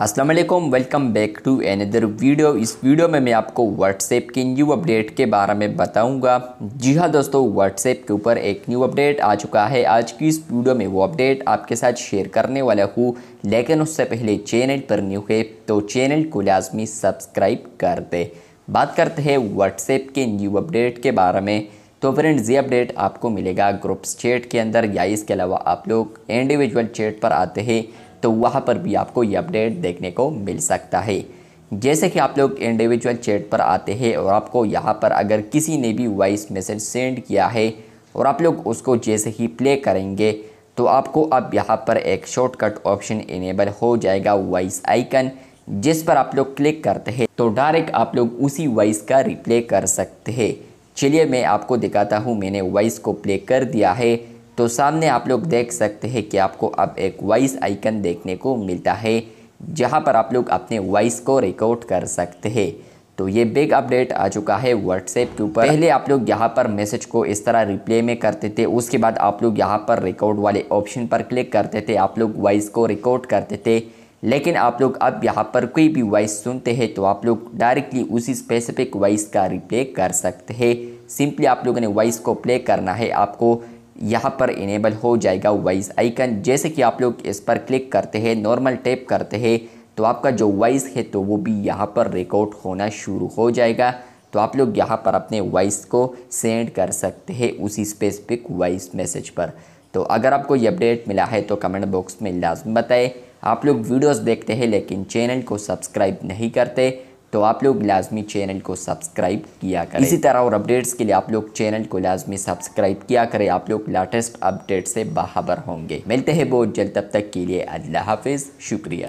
अस्सलाम वालेकुम, welcome back to another video. इस वीडियो में मैं आपको व्हाट्सएप की न्यू अपडेट के बारे में बताऊंगा। जी हाँ दोस्तों, व्हाट्सएप के ऊपर एक न्यू अपडेट आ चुका है। आज की इस वीडियो में वो अपडेट आपके साथ शेयर करने वाला हूँ, लेकिन उससे पहले चैनल पर न्यू है तो चैनल को लाजमी सब्सक्राइब कर दे। बात करते हैं व्हाट्सएप के न्यू अपडेट के बारे में। तो फ्रेंड्स, ये अपडेट आपको मिलेगा ग्रुप्स चैट के अंदर, या इसके अलावा आप लोग इंडिविजुअल चैट पर आते हैं तो वहाँ पर भी आपको ये अपडेट देखने को मिल सकता है। जैसे कि आप लोग इंडिविजुअल चैट पर आते हैं और आपको यहाँ पर अगर किसी ने भी वॉइस मैसेज सेंड किया है और आप लोग उसको जैसे ही प्ले करेंगे तो आपको अब यहाँ पर एक शॉर्टकट ऑप्शन इनेबल हो जाएगा, वॉइस आइकन, जिस पर आप लोग क्लिक करते हैं तो डायरेक्ट आप लोग उसी वॉइस का रिप्ले कर सकते हैं। चलिए मैं आपको दिखाता हूँ। मैंने वॉइस को प्ले कर दिया है तो सामने आप लोग देख सकते हैं कि आपको अब एक वॉइस आइकन देखने को मिलता है, जहां पर आप लोग अपने वॉइस को रिकॉर्ड कर सकते हैं। तो ये बिग अपडेट आ चुका है व्हाट्सएप के ऊपर। पहले आप लोग यहां पर मैसेज को इस तरह रिप्ले में करते थे, उसके बाद आप लोग यहां पर रिकॉर्ड वाले ऑप्शन पर क्लिक करते थे, आप लोग वॉइस को रिकॉर्ड करते थे। लेकिन आप लोग अब यहाँ पर कोई भी वॉइस सुनते हैं तो आप लोग डायरेक्टली उसी स्पेसिफिक वॉइस का रिप्ले कर सकते हैं। सिंपली आप लोगों ने वॉइस को प्ले करना है, आपको यहाँ पर इनेबल हो जाएगा वॉइस आइकन। जैसे कि आप लोग इस पर क्लिक करते हैं, नॉर्मल टैप करते हैं तो आपका जो वॉइस है तो वो भी यहाँ पर रिकॉर्ड होना शुरू हो जाएगा। तो आप लोग यहाँ पर अपने वॉइस को सेंड कर सकते हैं उसी स्पेसिफिक वॉइस मैसेज पर। तो अगर आपको ये अपडेट मिला है तो कमेंट बॉक्स में लाजमी बताएं। आप लोग वीडियोस देखते हैं लेकिन चैनल को सब्सक्राइब नहीं करते तो आप लोग लाजमी चैनल को सब्सक्राइब किया करें। इसी तरह और अपडेट्स के लिए आप लोग चैनल को लाजमी सब्सक्राइब किया करें। आप लोग लेटेस्ट अपडेट से बाखबर होंगे। मिलते हैं बहुत जल्द, तब तक के लिए अल्लाह हाफिज़, शुक्रिया।